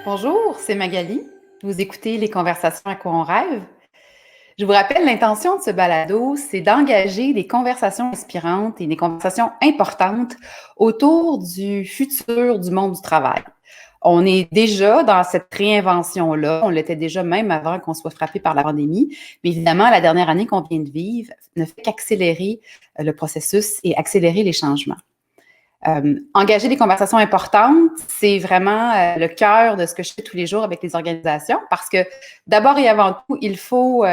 Bonjour, c'est Magali. Vous écoutez Les Conversations à quoi on rêve. Je vous rappelle, l'intention de ce balado, c'est d'engager des conversations inspirantes et des conversations importantes autour du futur du monde du travail. On est déjà dans cette réinvention-là. On l'était déjà même avant qu'on soit frappé par la pandémie. Mais évidemment, la dernière année qu'on vient de vivre ne fait qu'accélérer le processus et accélérer les changements. Engager des conversations importantes, c'est vraiment le cœur de ce que je fais tous les jours avec les organisations parce que d'abord et avant tout, il faut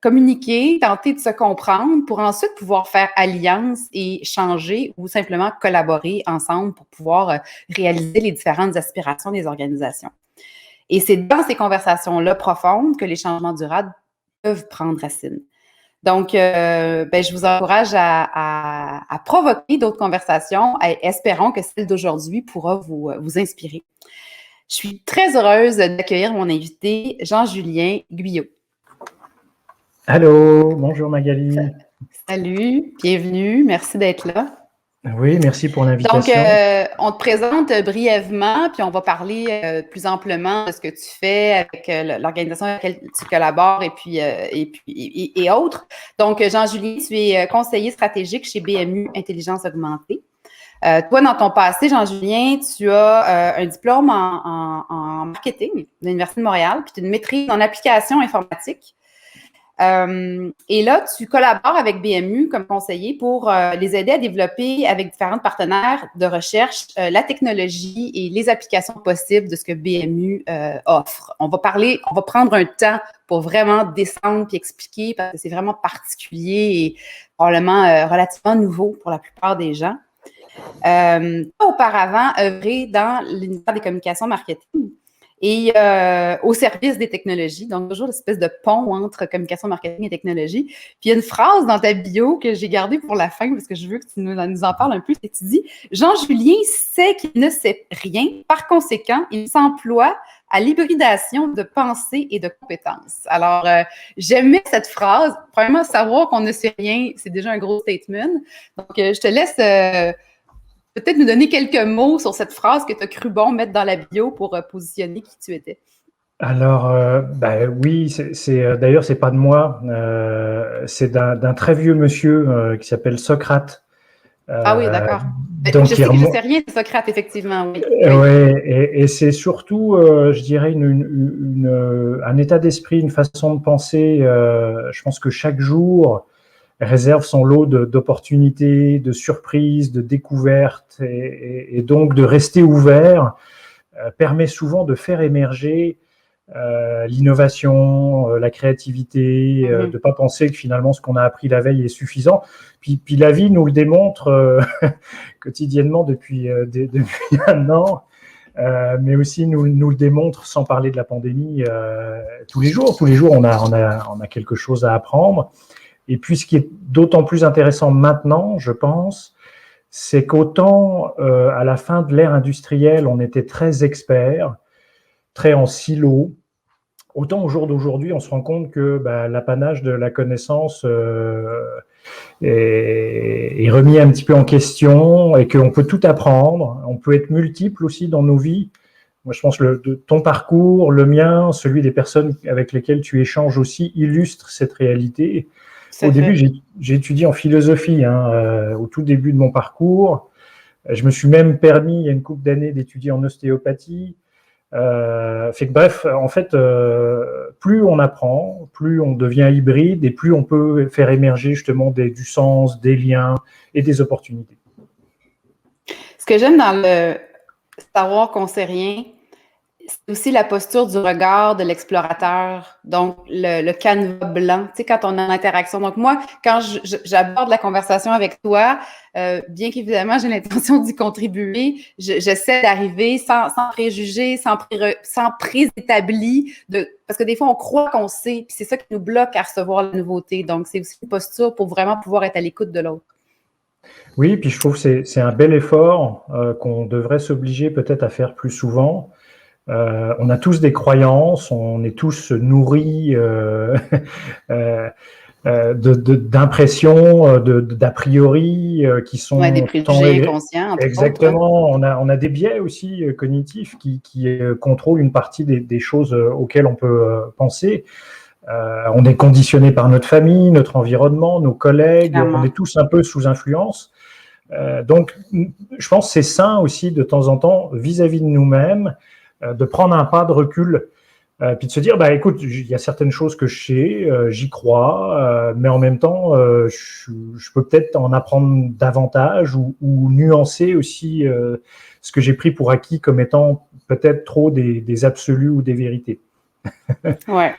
communiquer, tenter de se comprendre pour ensuite pouvoir faire alliance et changer ou simplement collaborer ensemble pour pouvoir réaliser les différentes aspirations des organisations. Et c'est dans ces conversations-là profondes que les changements durables peuvent prendre racine. Donc, je vous encourage à provoquer d'autres conversations. Espérons que celle d'aujourd'hui pourra vous inspirer. Je suis très heureuse d'accueillir mon invité, Jean-Julien Guyot. Allô, bonjour Magali. Salut, bienvenue, merci d'être là. Oui, merci pour l'invitation. Donc, on te présente brièvement, puis on va parler plus amplement de ce que tu fais avec l'organisation avec laquelle tu collabores et autres. Donc, Jean-Julien, tu es conseiller stratégique chez BMU Intelligence Augmentée. Toi, dans ton passé, Jean-Julien, tu as un diplôme en marketing de l'Université de Montréal, puis tu as une maîtrise en application informatique. Et là, tu collabores avec BMU comme conseiller pour les aider à développer avec différents partenaires de recherche la technologie et les applications possibles de ce que BMU offre. On va prendre un temps pour vraiment descendre et expliquer parce que c'est vraiment particulier et probablement relativement nouveau pour la plupart des gens. Auparavant, œuvré dans l'univers des communications marketing et au service des technologies. Donc, toujours l'espèce de pont entre communication, marketing et technologie. Puis, il y a une phrase dans ta bio que j'ai gardée pour la fin parce que je veux que tu nous en parles un peu. Et tu dis « Jean-Julien sait qu'il ne sait rien. Par conséquent, il s'emploie à l'hybridation de pensée et de compétences. » Alors, j'aimais cette phrase. Premièrement, savoir qu'on ne sait rien, c'est déjà un gros statement. Donc, je te laisse peut-être nous donner quelques mots sur cette phrase que tu as cru bon mettre dans la bio pour positionner qui tu étais. Alors, oui, d'ailleurs, c'est pas de moi, c'est d'un très vieux monsieur qui s'appelle Socrate. Ah oui, d'accord. Donc, je sais que je sais rien de Socrate, effectivement, oui. Ouais, et c'est surtout, je dirais, un état d'esprit, une façon de penser. Je pense que chaque jour réserve son lot d'opportunités, de surprises, de découvertes, et donc de rester ouvert permet souvent de faire émerger l'innovation, la créativité, de ne pas penser que finalement ce qu'on a appris la veille est suffisant. Puis la vie nous le démontre quotidiennement depuis un an, mais aussi nous le démontre sans parler de la pandémie tous les jours. Tous les jours, on a quelque chose à apprendre. Et puis ce qui est d'autant plus intéressant maintenant, je pense, c'est qu'autant à la fin de l'ère industrielle, on était très experts, très en silo, autant au jour d'aujourd'hui, on se rend compte que l'apanage de la connaissance est remis un petit peu en question et qu'on peut tout apprendre. On peut être multiple aussi dans nos vies. Moi, je pense que ton parcours, le mien, celui des personnes avec lesquelles tu échanges aussi, illustre cette réalité. Au début, j'ai étudié en philosophie, au tout début de mon parcours. Je me suis même permis, il y a une couple d'années, d'étudier en ostéopathie. Bref, en fait, plus on apprend, plus on devient hybride et plus on peut faire émerger justement du sens, des liens et des opportunités. Ce que j'aime dans le savoir qu'on sait rien, c'est aussi la posture du regard de l'explorateur, donc le canevas blanc, tu sais, quand on est en interaction. Donc moi, quand j'aborde la conversation avec toi, bien qu'évidemment j'ai l'intention d'y contribuer, j'essaie d'arriver sans préjugés, sans préétabli, parce que des fois on croit qu'on sait, puis c'est ça qui nous bloque à recevoir la nouveauté. Donc c'est aussi une posture pour vraiment pouvoir être à l'écoute de l'autre. Oui, puis je trouve que c'est un bel effort qu'on devrait s'obliger peut-être à faire plus souvent. On a tous des croyances, on est tous nourris d'impressions, d'a priori qui sont des préjugés inconscients, entre exactement. Autres. On a des biais aussi cognitifs qui contrôlent une partie des choses auxquelles on peut penser. On est conditionné par notre famille, notre environnement, nos collègues. Clairement. On est tous un peu sous influence. Donc, je pense que c'est sain aussi de temps en temps, vis-à-vis de nous-mêmes, de prendre un pas de recul. Puis de se dire, écoute, il y a certaines choses que je sais, j'y crois, mais en même temps, je peux peut-être en apprendre davantage ou nuancer aussi ce que j'ai pris pour acquis comme étant peut-être trop des absolus ou des vérités. Ouais.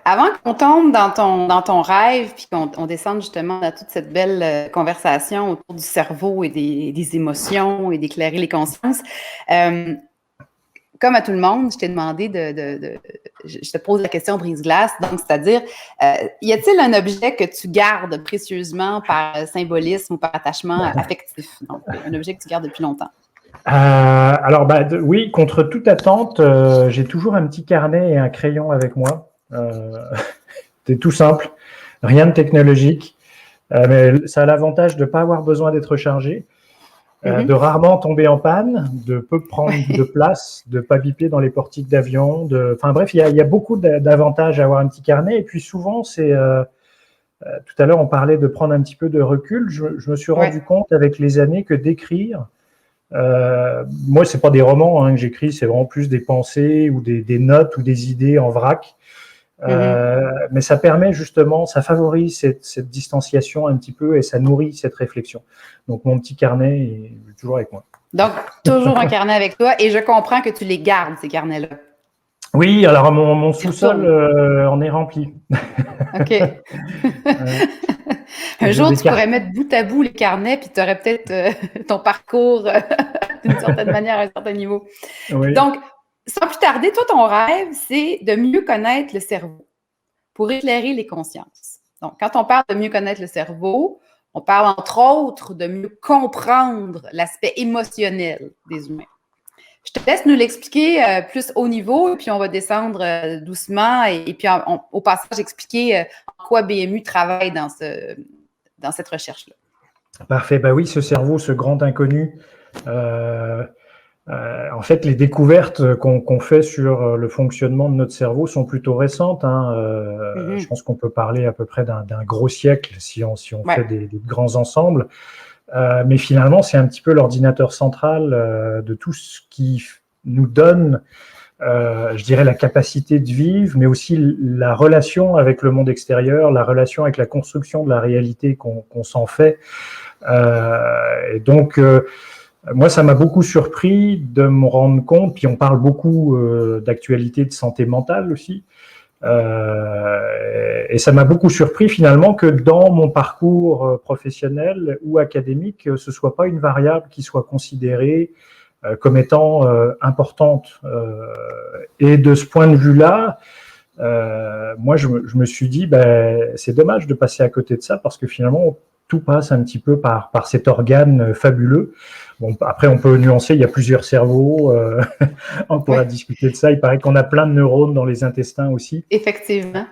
Avant qu'on tombe dans ton rêve, puis qu'on descende justement à toute cette belle conversation autour du cerveau et des émotions et d'éclairer les consciences, comme à tout le monde, je t'ai demandé je te pose la question brise-glace, donc c'est-à-dire, y a-t-il un objet que tu gardes précieusement par symbolisme ou par attachement affectif? Donc, un objet que tu gardes depuis longtemps. Alors, oui, contre toute attente, j'ai toujours un petit carnet et un crayon avec moi. C'est tout simple, rien de technologique, mais ça a l'avantage de ne pas avoir besoin d'être chargé. De rarement tomber en panne, de peu prendre de place, de pas biper dans les portiques d'avion. Enfin bref, il y a beaucoup d'avantages à avoir un petit carnet. Et puis souvent, c'est tout à l'heure, on parlait de prendre un petit peu de recul. Je me suis rendu compte avec les années que d'écrire, moi, c'est pas des romans que j'écris, c'est vraiment plus des pensées ou des notes ou des idées en vrac. Mais ça permet justement, ça favorise cette distanciation un petit peu et ça nourrit cette réflexion. Donc, mon petit carnet est toujours avec moi. Donc, toujours un carnet avec toi et je comprends que tu les gardes, ces carnets-là. Oui, alors mon sous-sol en est rempli. OK. Un jour, tu pourrais mettre bout à bout les carnets puis tu aurais peut-être ton parcours d'une certaine manière à un certain niveau. Oui. Donc, sans plus tarder, toi, ton rêve, c'est de mieux connaître le cerveau pour éclairer les consciences. Donc, quand on parle de mieux connaître le cerveau, on parle entre autres de mieux comprendre l'aspect émotionnel des humains. Je te laisse nous l'expliquer plus haut niveau, et puis on va descendre doucement, et puis au passage expliquer en quoi BMU travaille dans cette recherche-là. Parfait. Oui, ce cerveau, ce grand inconnu, en fait, les découvertes qu'on fait sur le fonctionnement de notre cerveau sont plutôt récentes. Je pense qu'on peut parler à peu près d'un gros siècle si on fait des grands ensembles. Mais finalement, c'est un petit peu l'ordinateur central de tout ce qui nous donne, je dirais, la capacité de vivre, mais aussi la relation avec le monde extérieur, la relation avec la construction de la réalité qu'on s'en fait. Et donc, moi, ça m'a beaucoup surpris de me rendre compte, puis on parle beaucoup d'actualité de santé mentale aussi, et ça m'a beaucoup surpris finalement que dans mon parcours professionnel ou académique, ce soit pas une variable qui soit considérée comme étant importante. Et de ce point de vue-là, moi, je me suis dit, c'est dommage de passer à côté de ça parce que finalement, tout passe un petit peu par cet organe fabuleux. Bon, après, on peut nuancer, il y a plusieurs cerveaux, on pourra discuter de ça. Il paraît qu'on a plein de neurones dans les intestins aussi. Effectivement.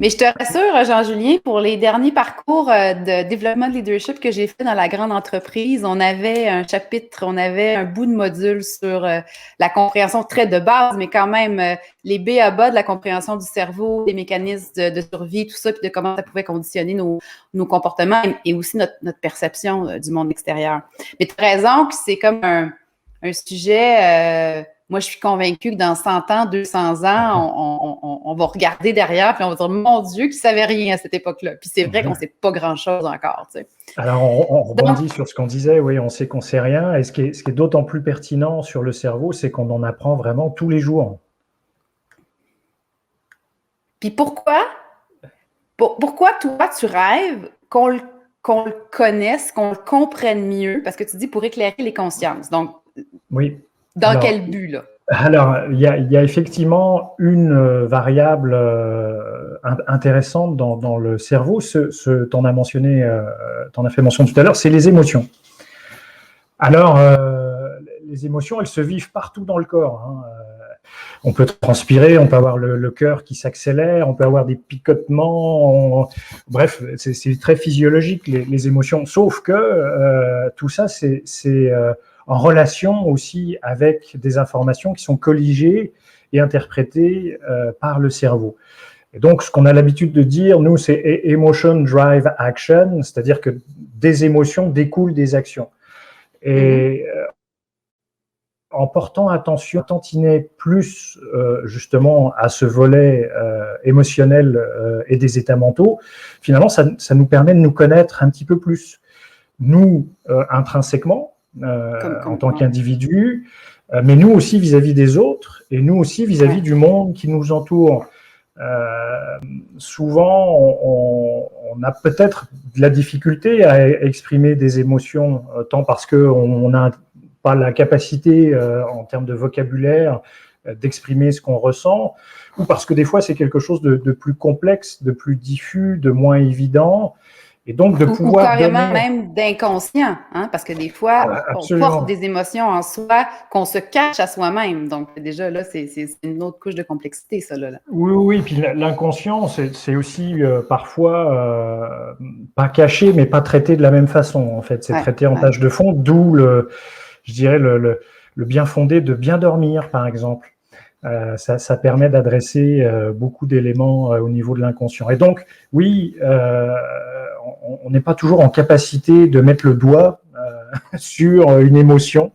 Mais je te rassure, Jean-Julien, pour les derniers parcours de développement de leadership que j'ai fait dans la grande entreprise, on avait un chapitre, on avait un bout de module sur la compréhension très de base, mais quand même les B à bas de la compréhension du cerveau, les mécanismes de survie, tout ça, puis de comment ça pouvait conditionner nos comportements et aussi notre perception du monde extérieur. Mais tu as raison que c'est comme un sujet... moi, je suis convaincue que dans 100 ans, 200 ans, on va regarder derrière puis on va dire « Mon Dieu, qu'ils ne savaient rien à cette époque-là. » Puis c'est vrai qu'on ne sait pas grand-chose encore. Tu sais. Alors, on rebondit sur ce qu'on disait. Oui, on sait qu'on ne sait rien. Et ce qui est d'autant plus pertinent sur le cerveau, c'est qu'on en apprend vraiment tous les jours. Puis pourquoi toi, tu rêves qu'on le connaisse, qu'on le comprenne mieux? Parce que tu dis pour éclairer les consciences. Donc, oui. Dans quel but, là? Alors, il y a effectivement une variable intéressante dans le cerveau. T'en as fait mention tout à l'heure, c'est les émotions. Alors, les émotions, elles se vivent partout dans le corps. On peut transpirer, on peut avoir le cœur qui s'accélère, on peut avoir des picotements. Bref, c'est très physiologique, les émotions. Sauf que tout ça, c'est en relation aussi avec des informations qui sont colligées et interprétées par le cerveau. Et donc, ce qu'on a l'habitude de dire, nous, c'est emotion drive action, c'est-à-dire que des émotions découlent des actions. Et en portant attention, tantiner plus justement à ce volet émotionnel et des états mentaux, finalement, ça nous permet de nous connaître un petit peu plus. Nous, intrinsèquement, en tant qu'individus, mais nous aussi vis-à-vis des autres, et nous aussi vis-à-vis du monde qui nous entoure. Souvent, on a peut-être de la difficulté à exprimer des émotions, tant parce qu'on n'a pas la capacité en termes de vocabulaire d'exprimer ce qu'on ressent, ou parce que des fois c'est quelque chose de plus complexe, de plus diffus, de moins évident. Et donc de pouvoir ou carrément même d'inconscient, hein, parce que des fois, on porte des émotions en soi qu'on se cache à soi-même. Donc déjà, là, c'est une autre couche de complexité, ça. Là. Oui, puis l'inconscient, c'est aussi parfois pas caché, mais pas traité de la même façon, en fait. C'est traité en tâche de fond, d'où, je dirais, le bien fondé de bien dormir, par exemple. Ça permet d'adresser beaucoup d'éléments au niveau de l'inconscient. Et donc, oui, on n'est pas toujours en capacité de mettre le doigt sur une émotion.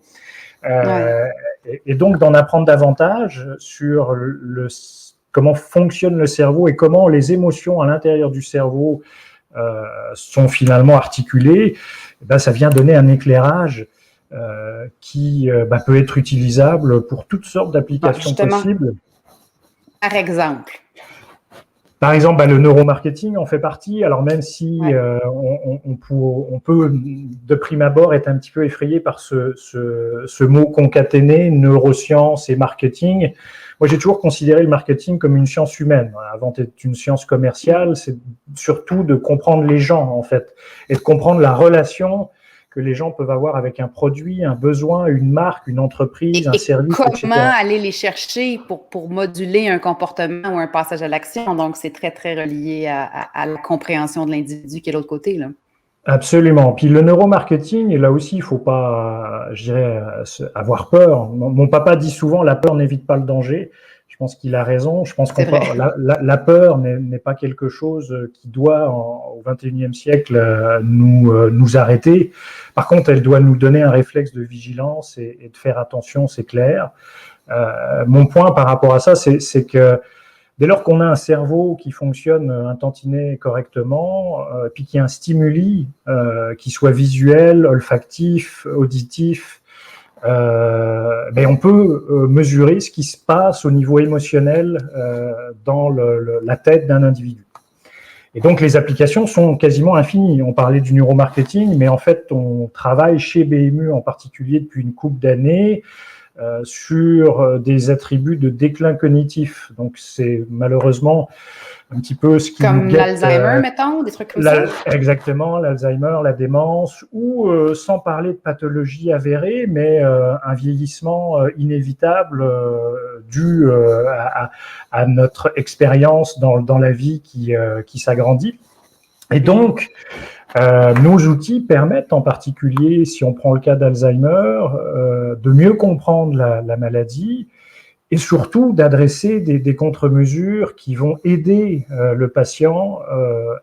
Et donc, d'en apprendre davantage sur comment fonctionne le cerveau et comment les émotions à l'intérieur du cerveau sont finalement articulées, ça vient donner un éclairage qui peut être utilisable pour toutes sortes d'applications possibles. Par exemple, le neuromarketing en fait partie. Alors même si on peut de prime abord être un petit peu effrayé par ce mot concaténé, neurosciences et marketing. Moi, j'ai toujours considéré le marketing comme une science humaine. Avant d'être une science commerciale, c'est surtout de comprendre les gens en fait et de comprendre la relation que les gens peuvent avoir avec un produit, un besoin, une marque, une entreprise, un service, comment etc. aller les chercher pour moduler un comportement ou un passage à l'action. Donc, c'est très, très relié à la compréhension de l'individu qui est de l'autre côté, là. Absolument. Puis le neuromarketing, et là aussi, il faut pas, je dirais, avoir peur. Mon papa dit souvent, la peur n'évite pas le danger. Je pense qu'il a raison. Je pense que la peur n'est pas quelque chose qui doit, au XXIe siècle, nous arrêter. Par contre, elle doit nous donner un réflexe de vigilance et de faire attention, c'est clair. Mon point par rapport à ça, c'est que dès lors qu'on a un cerveau qui fonctionne un tantinet correctement, puis qu'il y a un stimuli qui soit visuel, olfactif, auditif, on peut mesurer ce qui se passe au niveau émotionnel dans la tête d'un individu. Et donc, les applications sont quasiment infinies. On parlait du neuromarketing, mais en fait, on travaille chez BMU en particulier depuis une couple d'années sur des attributs de déclin cognitif. Donc, c'est malheureusement un petit peu ce qui comme l'Alzheimer, mettons, des trucs comme ça. Exactement, l'Alzheimer, la démence, ou sans parler de pathologie avérée, mais un vieillissement inévitable dû à notre expérience dans la vie qui s'agrandit. Et donc, nos outils permettent en particulier, si on prend le cas d'Alzheimer, de mieux comprendre la maladie et surtout d'adresser des contre-mesures qui vont aider le patient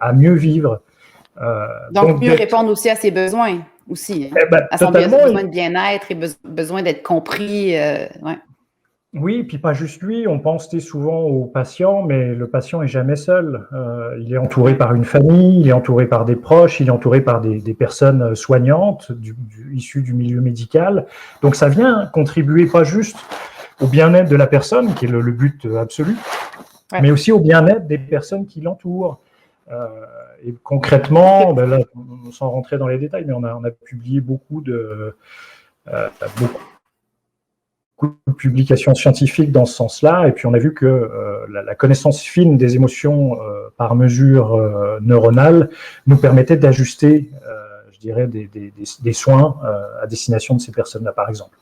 à mieux vivre. Donc mieux répondre aussi à ses besoins, aussi, hein, à son besoin de bien-être et besoin d'être compris. Oui, puis pas juste lui, on pense souvent au patient, mais le patient est jamais seul. Il est entouré par une famille, il est entouré par des proches, il est entouré par des personnes soignantes issues du milieu médical. Donc ça vient contribuer pas juste au bien-être de la personne, qui est le but absolu, mais aussi au bien-être des personnes qui l'entourent. Et concrètement, là, sans rentrer dans les détails, mais on a publié beaucoup de publications scientifiques dans ce sens-là, et puis on a vu que la connaissance fine des émotions par mesure neuronale nous permettait d'ajuster, je dirais, des soins à destination de ces personnes-là, par exemple.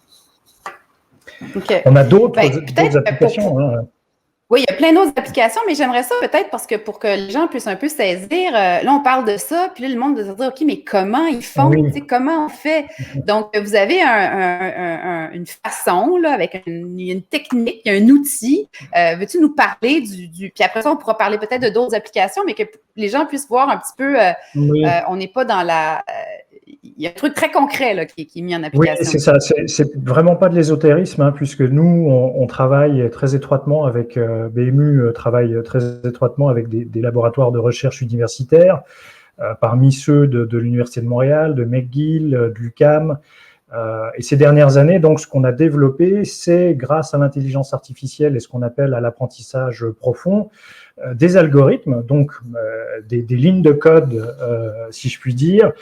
OK. On a d'autres peut-être applications. Oui, il y a plein d'autres applications, mais j'aimerais ça peut-être parce que pour que les gens puissent un peu saisir, là, on parle de ça, puis là, le monde va se dire, OK, mais comment ils font? Oui. Comment on fait? Donc, vous avez une façon, là, avec une technique, un outil. Veux-tu nous parler puis après ça, on pourra parler peut-être de d'autres applications, mais que les gens puissent voir un petit peu, Oui. on n'est pas dans il y a un truc très concret là, qui est mis en Oui, application. c'est ça. C'est vraiment pas de l'ésotérisme, puisque nous, on travaille très étroitement avec BMU, travaille très étroitement avec des laboratoires de recherche universitaires, parmi ceux de l'Université de Montréal, de McGill, de l'UQAM. Et ces dernières années, donc, ce qu'on a développé, c'est grâce à l'intelligence artificielle et ce qu'on appelle à l'apprentissage profond, des algorithmes, donc des lignes de code, si je puis dire,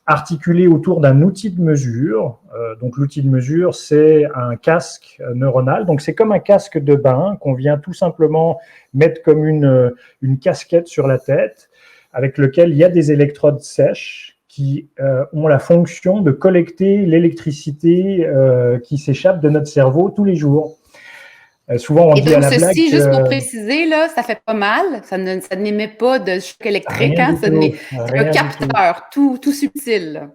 articulé autour d'un outil de mesure. Donc l'outil de mesure, c'est un casque neuronal. Donc c'est comme un casque de bain qu'on vient tout simplement mettre comme une casquette sur la tête, avec lequel il y a des électrodes sèches qui ont la fonction de collecter l'électricité qui s'échappe de notre cerveau tous les jours. Souvent, on dit à la blague ceci, juste pour préciser, là, ça fait pas mal. Ça n'émet pas de choc électrique. C'est un capteur tout subtil.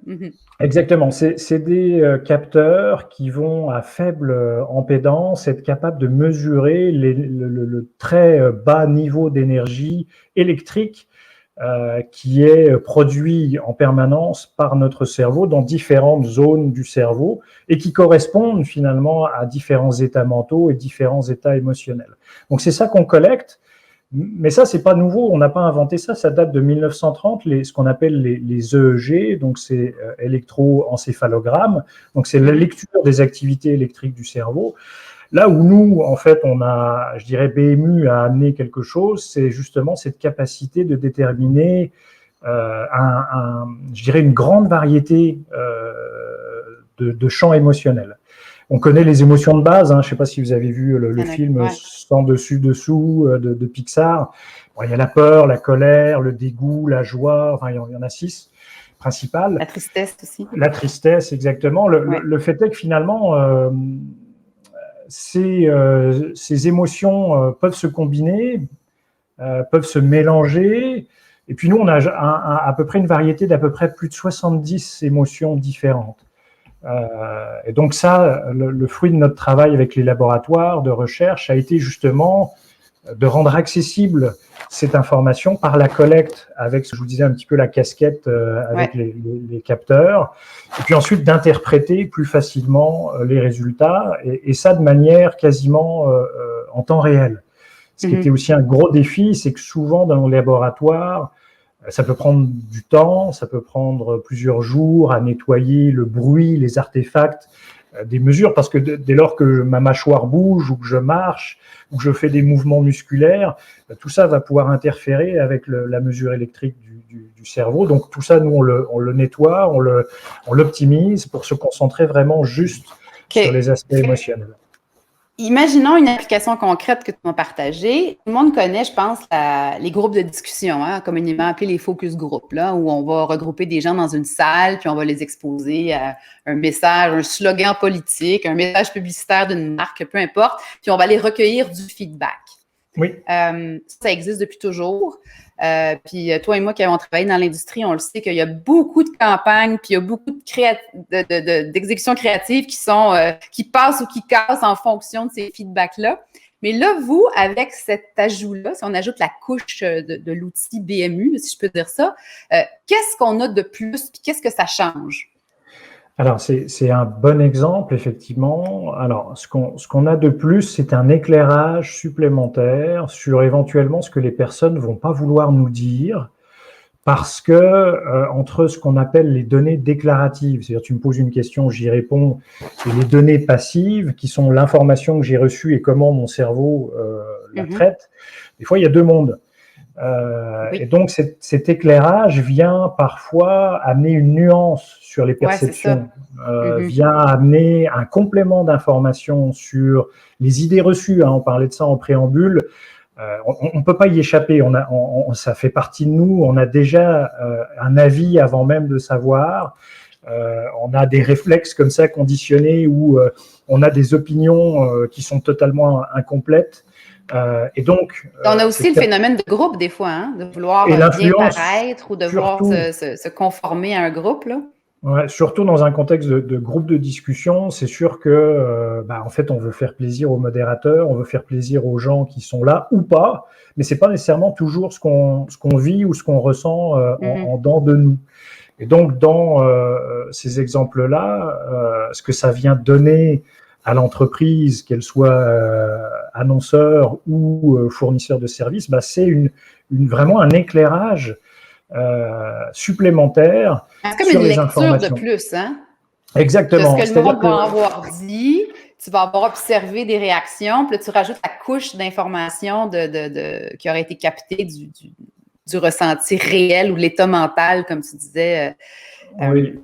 Exactement. C'est des capteurs qui vont à faible impédance être capables de mesurer le très bas niveau d'énergie électrique qui est produit en permanence par notre cerveau dans différentes zones du cerveau et qui correspondent finalement à différents états mentaux et différents états émotionnels. Donc c'est ça qu'on collecte, mais ça c'est pas nouveau, on n'a pas inventé ça, ça date de 1930, ce qu'on appelle les EEG, donc c'est électroencéphalogramme, donc c'est la lecture des activités électriques du cerveau. Là où nous, en fait, je dirais, BMU a amené quelque chose, c'est justement cette capacité de déterminer, je dirais, une grande variété de champs émotionnels. On connaît les émotions de base, je ne sais pas si vous avez vu le film Sans dessus-dessous de Pixar. Bon, il y a la peur, la colère, le dégoût, la joie, enfin, il y en a 6 principales. La tristesse aussi. La tristesse, exactement. Le fait est que finalement, ces émotions peuvent se combiner, peuvent se mélanger. Et puis nous, on a à peu près une variété d'à peu près plus de 70 émotions différentes. Et donc ça, le fruit de notre travail avec les laboratoires de recherche a été justement de rendre accessible cette information par la collecte avec, je vous disais un petit peu la casquette avec les capteurs, et puis ensuite d'interpréter plus facilement les résultats, et ça de manière quasiment en temps réel. Ce qui était aussi un gros défi, c'est que souvent dans nos laboratoires, ça peut prendre du temps, ça peut prendre plusieurs jours à nettoyer le bruit, les artefacts, des mesures, parce que dès lors que ma mâchoire bouge ou que je marche ou que je fais des mouvements musculaires, tout ça va pouvoir interférer avec la mesure électrique du cerveau. Donc tout ça, nous, on le nettoie, on l'optimise pour se concentrer vraiment juste sur les aspects émotionnels. Imaginons une application concrète que tu m'as partagée. Tout le monde connaît, je pense, les groupes de discussion, communément appelés les focus groups, là, où on va regrouper des gens dans une salle, puis on va les exposer à un message, un slogan politique, un message publicitaire d'une marque, peu importe, puis on va aller recueillir du feedback. Oui. Ça existe depuis toujours. Puis toi et moi qui avons travaillé dans l'industrie, on le sait qu'il y a beaucoup de campagnes, puis il y a beaucoup d'exécutions créatives qui passent ou qui cassent en fonction de ces feedbacks-là. Mais là, vous, avec cet ajout-là, si on ajoute la couche de l'outil BMU, si je peux dire ça, qu'est-ce qu'on a de plus, puis qu'est-ce que ça change? Alors, c'est un bon exemple, effectivement. Alors, ce qu'on a de plus, c'est un éclairage supplémentaire sur éventuellement ce que les personnes vont pas vouloir nous dire, parce que entre ce qu'on appelle les données déclaratives, c'est-à-dire tu me poses une question, j'y réponds, et les données passives, qui sont l'information que j'ai reçue et comment mon cerveau la traite, des fois, il y a deux mondes. Et donc, cet éclairage vient parfois amener une nuance sur les perceptions, vient amener un complément d'information sur les idées reçues. On parlait de ça en préambule. On ne peut pas y échapper. Ça fait partie de nous. On a déjà un avis avant même de savoir. On a des réflexes comme ça conditionnés où on a des opinions qui sont totalement incomplètes. Et donc, on a aussi le phénomène de groupe des fois, hein, de vouloir bien paraître ou de vouloir se conformer à un groupe, là. Ouais, surtout dans un contexte de groupe de discussion, c'est sûr que en fait, on veut faire plaisir aux modérateurs, on veut faire plaisir aux gens qui sont là ou pas, mais c'est pas nécessairement toujours ce qu'on vit ou ce qu'on ressent en dedans de nous. Et donc, dans ces exemples-là, ce que ça vient donner à l'entreprise, qu'elle soit annonceur ou fournisseur de services, c'est vraiment un éclairage supplémentaire sur les informations. C'est comme une lecture de plus, hein? Exactement. De ce que le monde va avoir dit, tu vas avoir observé des réactions, puis là, tu rajoutes la couche d'informations qui aurait été captée du ressenti réel ou de l'état mental, comme tu disais. Oui.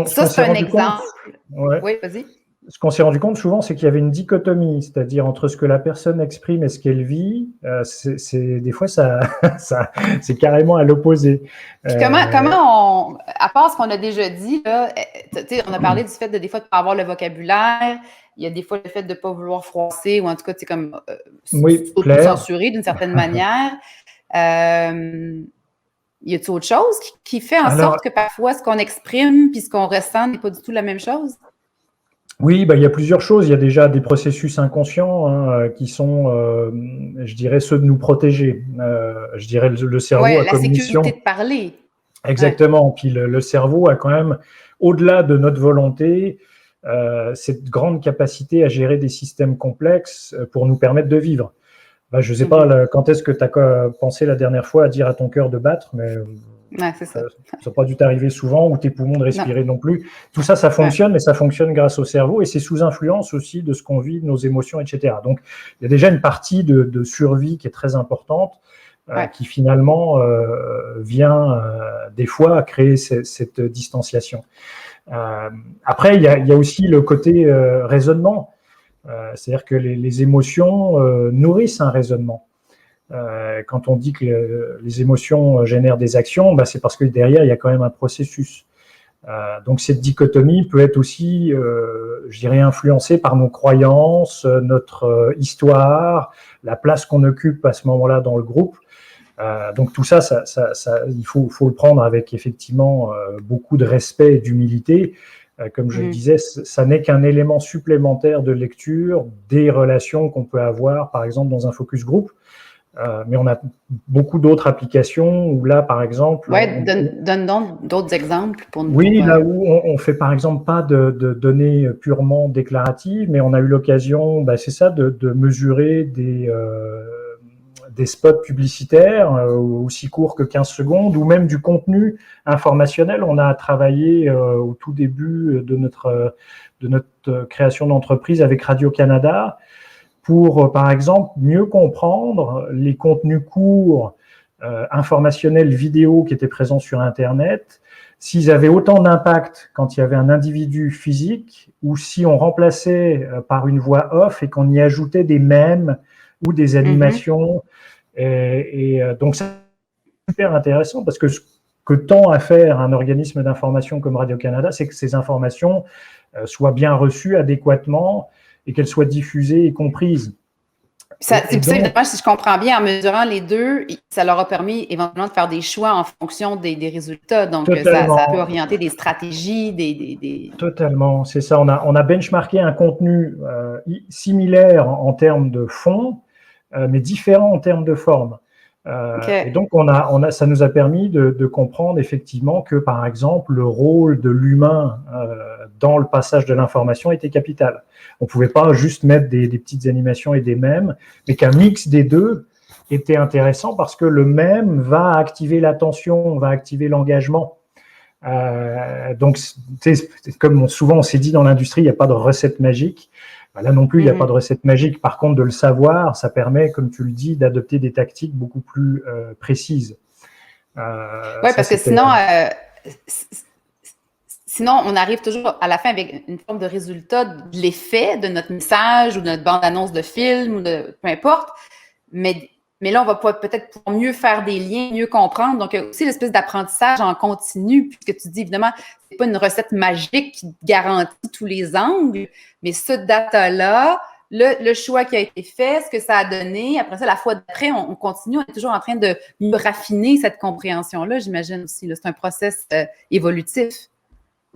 Ça, c'est un exemple. Oui, vas-y. Ce qu'on s'est rendu compte souvent, c'est qu'il y avait une dichotomie, c'est-à-dire entre ce que la personne exprime et ce qu'elle vit. Des fois, c'est carrément à l'opposé. Comment à part ce qu'on a déjà dit, là, on a parlé du fait des fois de ne pas avoir le vocabulaire, il y a des fois le fait de ne pas vouloir froisser ou en tout cas, comme censurer d'une certaine manière. Y a-t-il autre chose qui fait en sorte que parfois ce qu'on exprime puis ce qu'on ressent n'est pas du tout la même chose? Oui, il y a plusieurs choses. Il y a déjà des processus inconscients qui sont, je dirais, ceux de nous protéger. Je dirais le cerveau a comme mission… La sécurité de parler. Exactement. Puis le cerveau a quand même, au-delà de notre volonté, cette grande capacité à gérer des systèmes complexes pour nous permettre de vivre. Je ne sais pas quand est-ce que tu as pensé la dernière fois à dire à ton cœur de battre, mais ça n'a pas dû t'arriver souvent, ou tes poumons de respirer non plus. Tout ça, ça fonctionne, mais ça fonctionne grâce au cerveau, et c'est sous influence aussi de ce qu'on vit, de nos émotions, etc. Donc, il y a déjà une partie de survie qui est très importante, qui finalement vient des fois à créer cette distanciation. Après, il y a aussi le côté raisonnement. C'est-à-dire que les émotions nourrissent un raisonnement. Quand on dit que les émotions génèrent des actions, c'est parce que derrière, il y a quand même un processus. Donc cette dichotomie peut être aussi, je dirais, influencée par nos croyances, notre histoire, la place qu'on occupe à ce moment-là dans le groupe. Donc tout ça, il faut le prendre avec effectivement beaucoup de respect et d'humilité. Comme je le disais, ça n'est qu'un élément supplémentaire de lecture des relations qu'on peut avoir, par exemple, dans un focus group. Mais on a beaucoup d'autres applications où là, par exemple… donne donc d'autres exemples pour nous. Oui, là où on fait, par exemple, pas de données purement déclaratives, mais on a eu l'occasion, c'est ça, de mesurer des spots publicitaires aussi courts que 15 secondes, ou même du contenu informationnel. On a travaillé au tout début de notre création d'entreprise avec Radio-Canada pour, par exemple, mieux comprendre les contenus courts, informationnels, vidéo qui étaient présents sur Internet, s'ils avaient autant d'impact quand il y avait un individu physique, ou si on remplaçait par une voix off et qu'on y ajoutait des mèmes ou des animations. Et donc, c'est super intéressant parce que ce que tend à faire un organisme d'information comme Radio-Canada, c'est que ces informations soient bien reçues adéquatement et qu'elles soient diffusées et comprises. Évidemment, si je comprends bien, en mesurant les deux, ça leur a permis éventuellement de faire des choix en fonction des résultats. Donc, ça peut orienter des stratégies, Totalement, c'est ça. On a benchmarké un contenu similaire en termes de fond, mais différent en termes de forme. Et donc, ça nous a permis de comprendre effectivement que, par exemple, le rôle de l'humain dans le passage de l'information était capital. On ne pouvait pas juste mettre des petites animations et des mèmes, mais qu'un mix des deux était intéressant parce que le mème va activer l'attention, va activer l'engagement. Donc, comme souvent on s'est dit dans l'industrie, il n'y a pas de recette magique. Là non plus, il n'y a pas de recette magique. Par contre, de le savoir, ça permet, comme tu le dis, d'adopter des tactiques beaucoup plus précises. Oui, parce que sinon, on arrive toujours à la fin avec une forme de résultat de l'effet de notre message ou de notre bande-annonce de film ou peu importe. Mais Mais là, on va peut-être pouvoir mieux faire des liens, mieux comprendre. Donc, il y a aussi l'espèce d'apprentissage en continu, puisque tu dis, évidemment, c'est pas une recette magique qui garantit tous les angles, mais ce data-là, le choix qui a été fait, ce que ça a donné, après ça, la fois d'après, on continue, on est toujours en train de mieux raffiner cette compréhension-là, j'imagine aussi. C'est un process évolutif.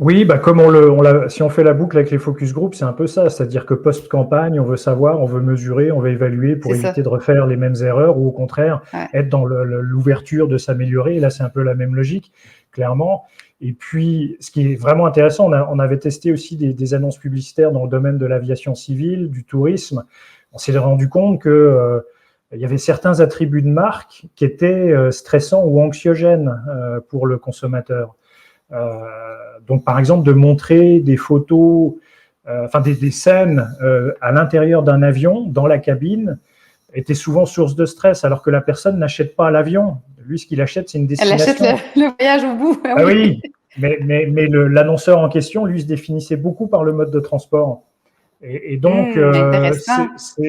Oui, comme si on fait la boucle avec les focus group, c'est un peu ça. C'est-à-dire que post-campagne, on veut savoir, on veut mesurer, on veut évaluer pour éviter de refaire les mêmes erreurs ou au contraire, être dans l'ouverture de s'améliorer. Et là, c'est un peu la même logique, clairement. Et puis, ce qui est vraiment intéressant, on avait testé aussi des annonces publicitaires dans le domaine de l'aviation civile, du tourisme. On s'est rendu compte que il y avait certains attributs de marque qui étaient stressants ou anxiogènes pour le consommateur. Donc, par exemple, de montrer des photos, des scènes à l'intérieur d'un avion, dans la cabine, était souvent source de stress, alors que la personne n'achète pas l'avion. Lui, ce qu'il achète, c'est une destination. Elle achète le voyage au bout. Ah oui, mais l'annonceur en question, lui, se définissait beaucoup par le mode de transport. Et donc,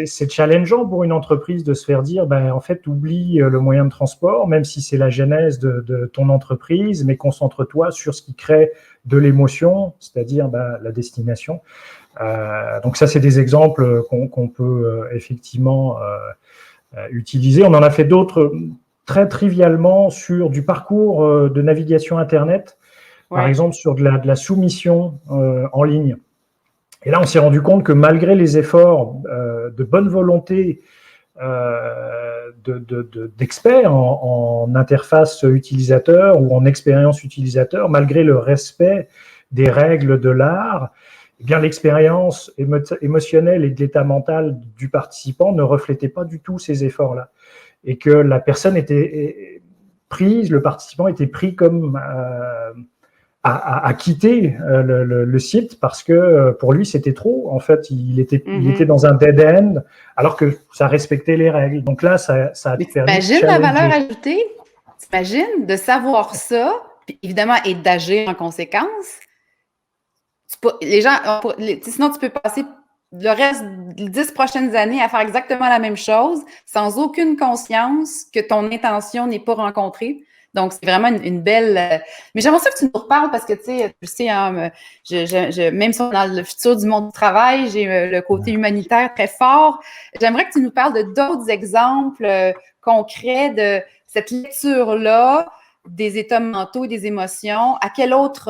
c'est challengeant pour une entreprise de se faire dire, en fait, oublie le moyen de transport, même si c'est la genèse de ton entreprise, mais concentre-toi sur ce qui crée de l'émotion, c'est-à-dire la destination. Donc ça, c'est des exemples qu'on peut effectivement utiliser. On en a fait d'autres très trivialement sur du parcours de navigation Internet, par exemple sur de la soumission en ligne. Et là, on s'est rendu compte que malgré les efforts de bonne volonté d'experts en interface utilisateur ou en expérience utilisateur, malgré le respect des règles de l'art, eh bien, l'expérience émotionnelle et de l'état mental du participant ne reflétait pas du tout ces efforts-là. Et que la personne était prise, le participant était pris comme à quitter le site parce que pour lui c'était trop. En fait, il était dans un dead end alors que ça respectait les règles. Donc là, ça a permis. T'imagines la valeur ajoutée? T'imagines de savoir ça, puis évidemment, et d'agir en conséquence? Les gens, sinon tu peux passer le reste des 10 prochaines années à faire exactement la même chose sans aucune conscience que ton intention n'est pas rencontrée. Donc, c'est vraiment une belle… Mais j'aimerais ça que tu nous reparles parce que, tu sais, hein, même si on est dans le futur du monde du travail, j'ai le côté humanitaire très fort. J'aimerais que tu nous parles de d'autres exemples concrets de cette lecture-là des états mentaux et des émotions. À quelle autre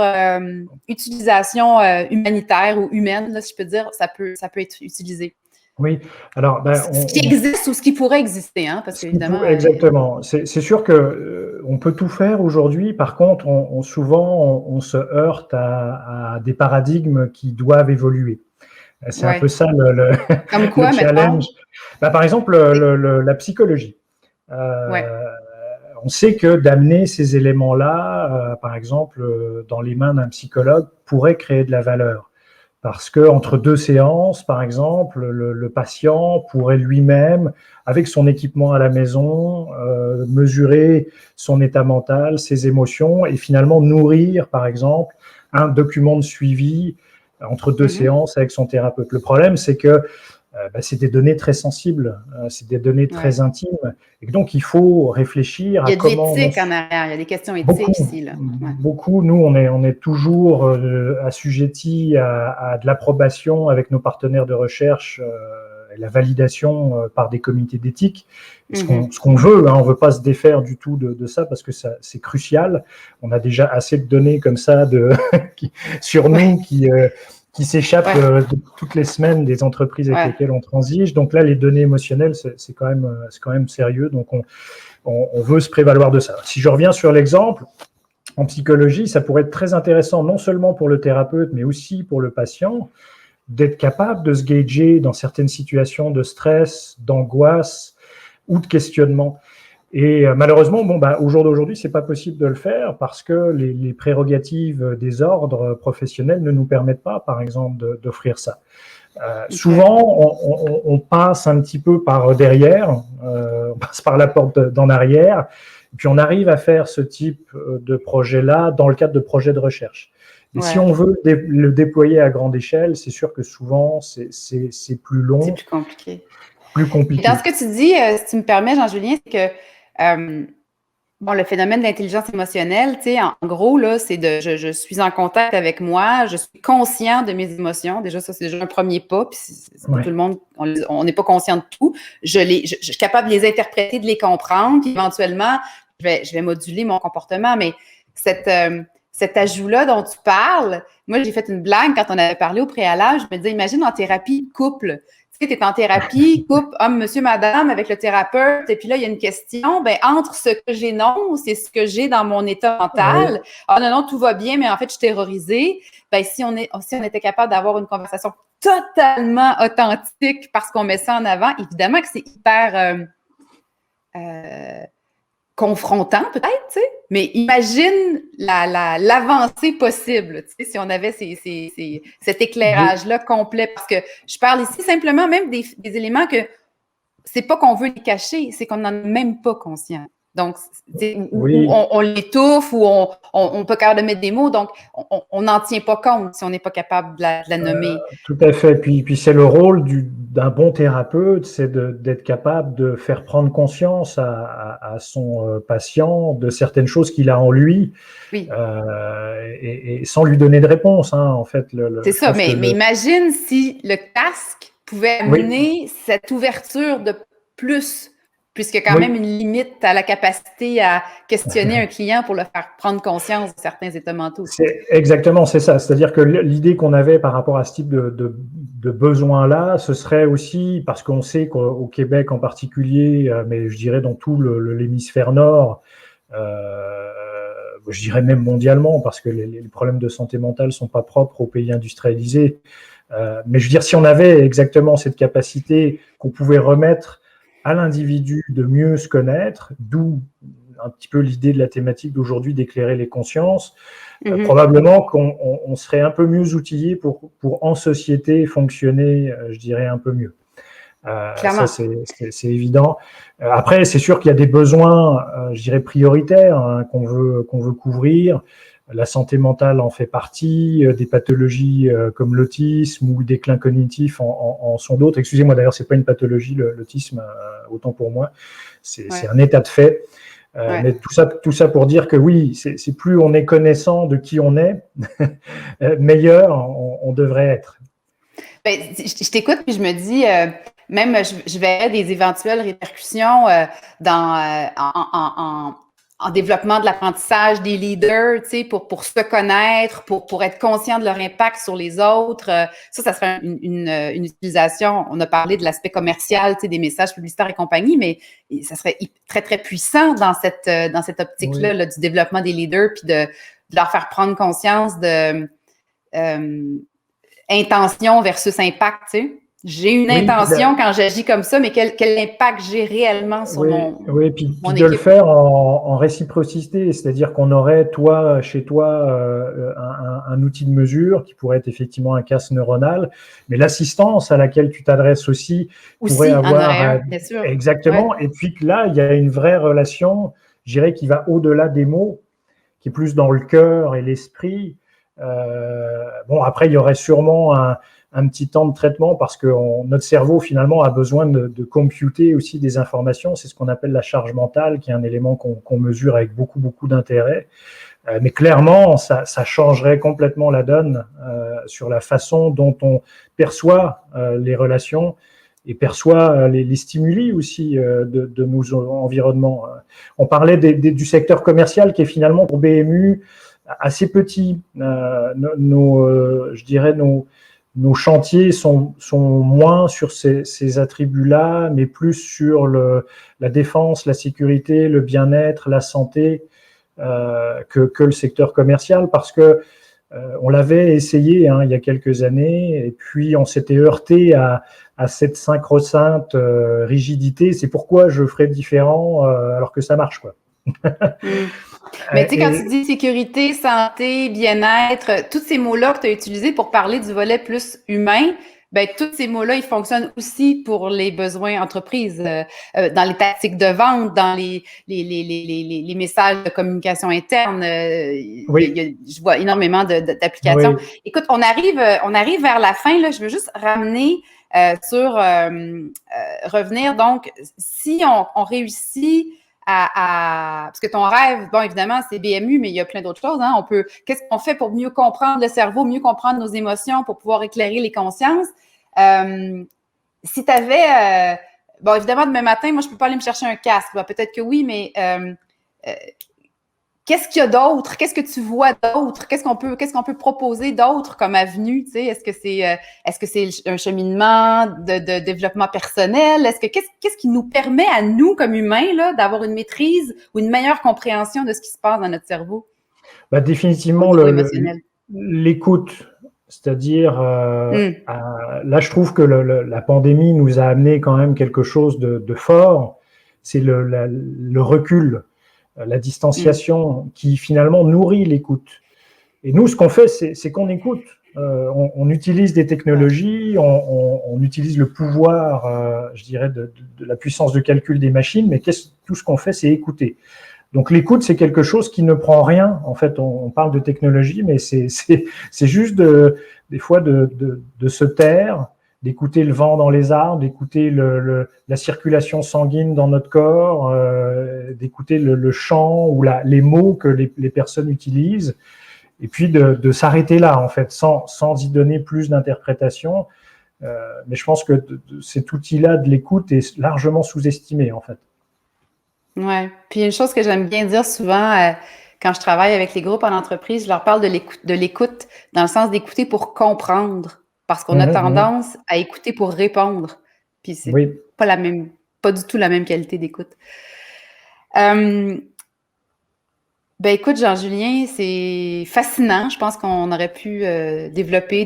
utilisation humanitaire ou humaine, là, si je peux dire, ça peut être utilisé? Oui, alors… ce qui existe ou ce qui pourrait exister, hein, parce qu'évidemment… Exactement. C'est sûr que on peut tout faire aujourd'hui. Par contre, souvent, on se heurte à des paradigmes qui doivent évoluer. C'est un peu ça Comme quoi, le challenge. Par exemple, la psychologie. On sait que d'amener ces éléments-là, par exemple, dans les mains d'un psychologue, pourrait créer de la valeur. Parce que entre deux séances, par exemple, le patient pourrait lui-même, avec son équipement à la maison, mesurer son état mental, ses émotions, et finalement nourrir, par exemple, un document de suivi entre deux séances avec son thérapeute. Le problème, c'est que c'est des données très sensibles, c'est des données très intimes, et donc il faut réfléchir à comment… Il y a de l'éthique en arrière, il y a des questions éthiques ici. Là. Beaucoup, nous, on est toujours assujettis à de l'approbation avec nos partenaires de recherche et la validation par des comités d'éthique. Ce qu'on veut, hein, on ne veut pas se défaire du tout de ça parce que c'est crucial. On a déjà assez de données comme ça sur nous qui s'échappent toutes les semaines des entreprises avec lesquelles on transige. Donc là, les données émotionnelles, c'est quand même sérieux. Donc on veut se prévaloir de ça. Si je reviens sur l'exemple, en psychologie, ça pourrait être très intéressant, non seulement pour le thérapeute, mais aussi pour le patient, d'être capable de se gager dans certaines situations de stress, d'angoisse ou de questionnement. Et malheureusement, au jour d'aujourd'hui, c'est pas possible de le faire parce que les prérogatives des ordres professionnels ne nous permettent pas, par exemple, d'offrir ça. Souvent, on passe un petit peu par derrière, on passe par la porte d'en arrière, et puis on arrive à faire ce type de projet-là dans le cadre de projets de recherche. Et si on veut le déployer à grande échelle, c'est sûr que souvent, c'est plus long. C'est plus compliqué. plus Et compliqué. dans ce que tu dis, si tu me permets, Jean-Julien, c'est que bon, le phénomène d'intelligence émotionnelle, tu sais, en gros, là, c'est je suis en contact avec moi, je suis conscient de mes émotions. Déjà, ça, c'est déjà un premier pas. Puis, c'est pas tout le monde, on n'est pas conscient de tout. Je suis capable de les interpréter, de les comprendre. Puis, éventuellement, je vais moduler mon comportement. Mais cet ajout-là dont tu parles, moi, j'ai fait une blague quand on avait parlé au préalable. Je me disais, imagine en thérapie de couple. Tu es en thérapie, couple, homme, monsieur, madame, avec le thérapeute, et puis là, il y a une question, ben, entre ce que j'énonce et ce que j'ai dans mon état mental, ah non, tout va bien, mais en fait, je suis terrorisée, ben, si on était capable d'avoir une conversation totalement authentique parce qu'on met ça en avant, évidemment que c'est hyper confrontant, peut-être, tu sais, mais imagine l'avancée possible, tu sais, si on avait cet éclairage-là complet, parce que je parle ici simplement même des éléments que c'est pas qu'on veut les cacher, c'est qu'on n'en est même pas conscient. Donc, où on l'étouffe, ou on peut quand même mettre des mots, donc on n'en tient pas compte si on n'est pas capable de la nommer. Tout à fait. Puis c'est le rôle d'un bon thérapeute, c'est d'être capable de faire prendre conscience à son patient de certaines choses qu'il a en lui, et sans lui donner de réponse, hein, en fait. C'est ça, mais imagine si le casque pouvait amener cette ouverture de plus, puisqu'il y a quand même une limite à la capacité à questionner un client pour le faire prendre conscience de certains états mentaux. Exactement, c'est ça. C'est-à-dire que l'idée qu'on avait par rapport à ce type de besoin-là, ce serait aussi, parce qu'on sait qu'au Québec en particulier, mais je dirais dans tout l'hémisphère nord, je dirais même mondialement, parce que les problèmes de santé mentale sont pas propres aux pays industrialisés. Mais je veux dire, si on avait exactement cette capacité qu'on pouvait remettre à l'individu de mieux se connaître, d'où un petit peu l'idée de la thématique d'aujourd'hui d'éclairer les consciences, probablement qu'on serait un peu mieux outillé pour en société fonctionner, je dirais, un peu mieux. Ça, c'est évident. Après, c'est sûr qu'il y a des besoins, je dirais, prioritaires, hein, qu'on veut couvrir. La santé mentale en fait partie, des pathologies comme l'autisme ou le déclin cognitif en sont d'autres. Excusez-moi, d'ailleurs, c'est pas une pathologie, l'autisme, autant pour moi. C'est un état de fait. Mais tout ça pour dire que oui, c'est plus on est connaissant de qui on est, meilleur on devrait être. Ben, je t'écoute puis je me dis, même je verrais des éventuelles répercussions en développement de l'apprentissage des leaders, tu sais, pour se connaître, pour être conscient de leur impact sur les autres. Ça serait une utilisation. On a parlé de l'aspect commercial, tu sais, des messages publicitaires et compagnie, mais ça serait très, très puissant dans cette optique-là, là, du développement des leaders, puis de leur faire prendre conscience de intention versus impact, tu sais. J'ai une intention quand j'agis comme ça, mais quel impact j'ai réellement sur mon puis mon de le faire en réciprocité, c'est-à-dire qu'on aurait, toi, chez toi, un outil de mesure qui pourrait être effectivement un casque neuronal, mais l'assistance à laquelle tu t'adresses aussi pourrait avoir… bien sûr. Exactement, et puis que là, il y a une vraie relation, je dirais, qui va au-delà des mots, qui est plus dans le cœur et l'esprit. Bon, après, il y aurait sûrement un petit temps de traitement parce que notre cerveau, finalement, a besoin de computer aussi des informations. C'est ce qu'on appelle la charge mentale, qui est un élément qu'on mesure avec beaucoup, beaucoup d'intérêt. Mais clairement, ça changerait complètement la donne sur la façon dont on perçoit les relations et perçoit les stimuli aussi de nos environnements. On parlait du secteur commercial qui est finalement pour BMU assez petit. Je dirais nos chantiers sont moins sur ces attributs-là, mais plus sur la défense, la sécurité, le bien-être, la santé que le secteur commercial, parce que on l'avait essayé il y a quelques années, et puis on s'était heurté à cette sacro-sainte rigidité. C'est pourquoi je ferais différent alors que ça marche, quoi. Mais tu sais, quand tu dis sécurité, santé, bien-être, tous ces mots-là que tu as utilisés pour parler du volet plus humain, ben tous ces mots-là, ils fonctionnent aussi pour les besoins entreprises, dans les tactiques de vente, dans les messages de communication interne. Je vois énormément d'applications. Écoute, on arrive vers la fin, là. Je veux juste ramener sur revenir. Donc, si on réussit parce que ton rêve, bon, évidemment, c'est BMU, mais il y a plein d'autres choses. Hein? Qu'est-ce qu'on fait pour mieux comprendre le cerveau, mieux comprendre nos émotions, pour pouvoir éclairer les consciences? Si tu avais, bon, évidemment, demain matin, moi, je ne peux pas aller me chercher un casque. Ben, peut-être que oui, mais qu'est-ce qu'il y a d'autre? Qu'est-ce que tu vois d'autre? Qu'est-ce qu'on peut proposer d'autre comme avenue? Tu sais? Est-ce que c'est un cheminement de développement personnel? Qu'est-ce qui nous permet à nous, comme humains, là, d'avoir une maîtrise ou une meilleure compréhension de ce qui se passe dans notre cerveau? Bah, définitivement, l'écoute. C'est-à-dire, là, je trouve que la pandémie nous a amené quand même quelque chose de fort. C'est le recul, la distanciation qui finalement nourrit l'écoute. Et nous, ce qu'on fait, c'est qu'on écoute. On utilise des technologies, on utilise le pouvoir, je dirais, de la puissance de calcul des machines, mais tout ce qu'on fait, c'est écouter. Donc l'écoute, c'est quelque chose qui ne prend rien. En fait, on parle de technologie, mais c'est juste des fois de se taire, d'écouter le vent dans les arbres, d'écouter la circulation sanguine dans notre corps, d'écouter le chant ou les mots que les personnes utilisent, et puis de s'arrêter là, en fait, sans y donner plus d'interprétation. Mais je pense que cet outil-là de l'écoute est largement sous-estimé, en fait. Oui. Puis une chose que j'aime bien dire souvent quand je travaille avec les groupes en entreprise, je leur parle de l'écoute dans le sens d'écouter pour comprendre, parce qu'on a tendance à écouter pour répondre. Puis c'est pas du tout la même qualité d'écoute. Ben écoute, Jean-Julien, c'est fascinant. Je pense qu'on aurait pu développer.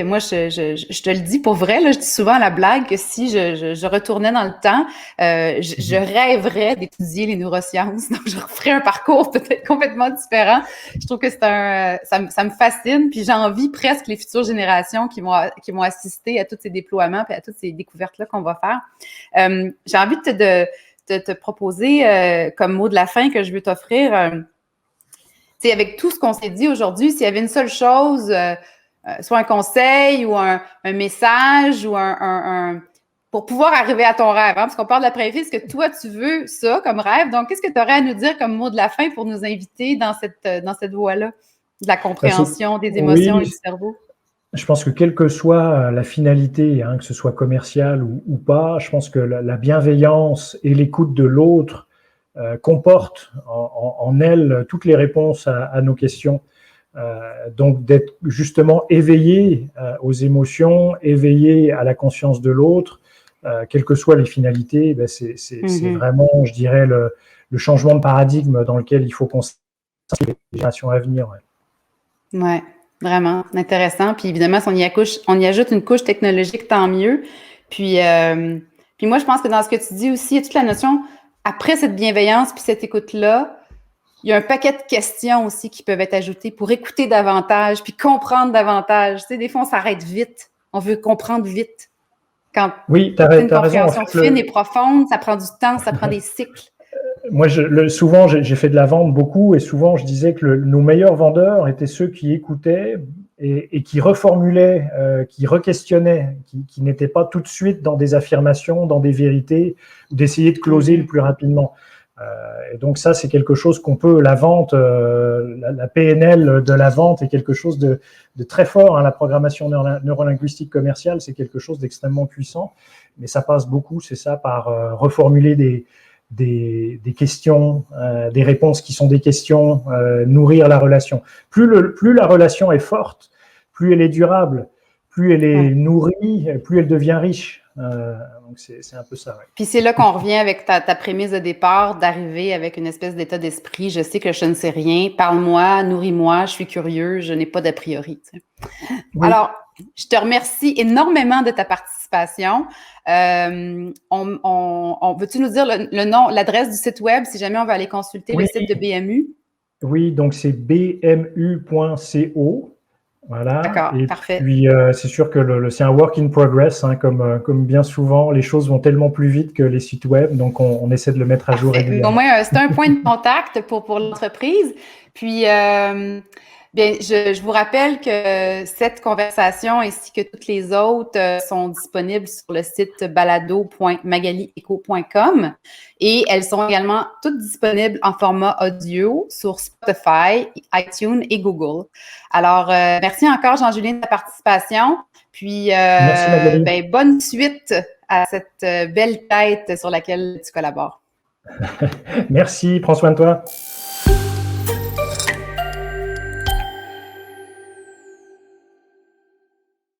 Moi, je te le dis pour vrai, là, je dis souvent à la blague que si je retournais dans le temps, je rêverais d'étudier les neurosciences. Donc, je referais un parcours peut-être complètement différent. Je trouve que ça me fascine. Puis j'envie presque les futures générations qui vont assister à tous ces déploiements et à toutes ces découvertes-là qu'on va faire. J'ai envie de te proposer comme mot de la fin que je veux t'offrir. C'est avec tout ce qu'on s'est dit aujourd'hui, s'il y avait une seule chose, soit un conseil ou un message ou pour pouvoir arriver à ton rêve, hein, parce qu'on parle de la préfie, est-ce que toi, tu veux ça comme rêve? Donc, qu'est-ce que tu aurais à nous dire comme mot de la fin pour nous inviter dans cette voie-là, de la compréhension des émotions et du cerveau? Je pense que quelle que soit la finalité, hein, que ce soit commercial ou pas, je pense que la bienveillance et l'écoute de l'autre comporte en elle toutes les réponses à nos questions. Donc d'être justement éveillé aux émotions, éveillé à la conscience de l'autre, quelles que soient les finalités, ben c'est vraiment, je dirais, le changement de paradigme dans lequel il faut qu'on s'inscrive les générations à venir. Ouais, vraiment intéressant. Puis évidemment, si on y ajoute une couche technologique, tant mieux. Puis moi, je pense que dans ce que tu dis aussi, il y a toute la notion, après cette bienveillance puis cette écoute-là, il y a un paquet de questions aussi qui peuvent être ajoutées pour écouter davantage puis comprendre davantage. Tu sais, des fois, on s'arrête vite. On veut comprendre vite. Quand une compréhension fine et profonde, ça prend du temps, ça prend des cycles. Moi, souvent, j'ai fait de la vente beaucoup et souvent, je disais que nos meilleurs vendeurs étaient ceux qui écoutaient et qui reformulaient, qui re-questionnaient, qui n'étaient pas tout de suite dans des affirmations, dans des vérités, ou d'essayer de closer le plus rapidement. Et donc ça, c'est quelque chose qu'on peut, la vente, la PNL de la vente est quelque chose de très fort. Hein, la programmation neurolinguistique commerciale, c'est quelque chose d'extrêmement puissant, mais ça passe beaucoup, c'est ça, par reformuler des questions, des réponses qui sont des questions, nourrir la relation. Plus la relation est forte, plus elle est durable, plus elle est nourrie, plus elle devient riche. Donc c'est un peu ça. Ouais. Puis c'est là qu'on revient avec ta prémisse de départ, d'arriver avec une espèce d'état d'esprit. Je sais que je ne sais rien. Parle-moi, nourris-moi. Je suis curieux. Je n'ai pas d'a priori. Tu sais. Oui. Alors, je te remercie énormément de ta participation. Veux-tu nous dire le nom, l'adresse du site web si jamais on veut aller consulter le site de BMU? Oui, donc c'est bmu.co. Voilà. D'accord, et parfait. Puis c'est sûr que c'est un work in progress, hein, comme bien souvent, les choses vont tellement plus vite que les sites web, donc on essaie de le mettre à jour régulièrement. Au moins, c'est un point de contact pour l'entreprise. Puis Bien, je vous rappelle que cette conversation ainsi que toutes les autres sont disponibles sur le site balado.magalieco.com et elles sont également toutes disponibles en format audio sur Spotify, iTunes et Google. Alors, merci encore, Jean-Julien, de ta participation. Puis, Merci Magali. ben, bonne suite à cette belle quête sur laquelle tu collabores. Merci, prends soin de toi.